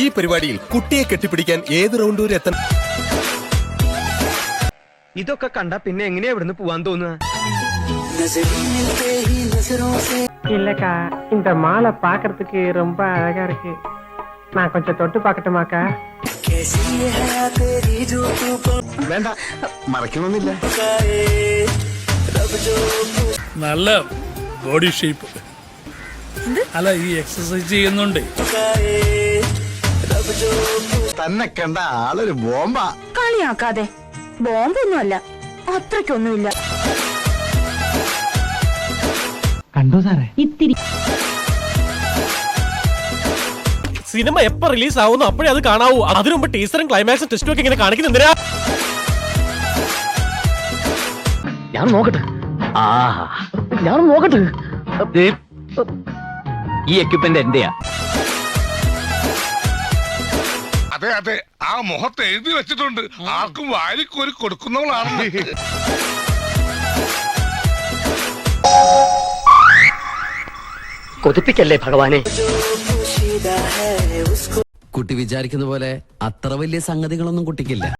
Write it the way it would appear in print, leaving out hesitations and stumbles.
ഈ പരിപാടിയിൽ കുട്ടിയെ കെട്ടിപ്പിടിക്കാൻ ഏത് റൗണ്ട് വരെ എത്തണം? ഇതൊക്കെ കണ്ട പിന്നെ എങ്ങനെയാ ഇവിടുന്ന് പോവാൻ തോന്നുക? இல்லக்கா இந்த மாலை பாக்குறதுக்கு ரொம்ப அழகா இருக்கு. நான் கொஞ்சம் தொட்டு பார்க்கட்டுமாக்கா? വേണ്ട, മറക്കണമെന്നില്ല. നല്ല ബോഡി ഷേപ്പ്. അല്ല, ഈ എക്സസൈസ് ചെയ്യുന്നുണ്ട്. തന്നെ കണ്ട ആളൊരു ബോംബാ. കളിയാക്കാതെ, ബോംബൊന്നുമല്ല, അത്രയ്ക്കൊന്നുമില്ല. കണ്ടോ സാറേ? ഇത്തിരി. സിനിമ എപ്പോ റിലീസ് ആവുന്നു അപ്പോഴേ അത് കാണാവൂ. അതിനു മുമ്പ് ടീസറും ക്ലൈമാക്സും ടെസ്റ്റും ഒക്കെ ഇങ്ങനെ കാണിക്കുന്നെന്തിനാ? ഞാൻ നോക്കട്ടെ. ഞാൻ നോക്കട്ടെ. ഈ എക്യുപ്മെന്റ് എന്റെയാ? അതെ അതെ, ആ മുഖത്ത് എഴുതി വെച്ചിട്ടുണ്ട്, ആർക്കും വാരിക്കോരി കൊടുക്കുന്നവളാണ്. കൊതിപ്പിക്കല്ലേ ഭഗവാനെ. കുട്ടി വിചാരിക്കുന്ന പോലെ അത്ര വലിയ സംഗതികളൊന്നും കുട്ടിക്കില്ല.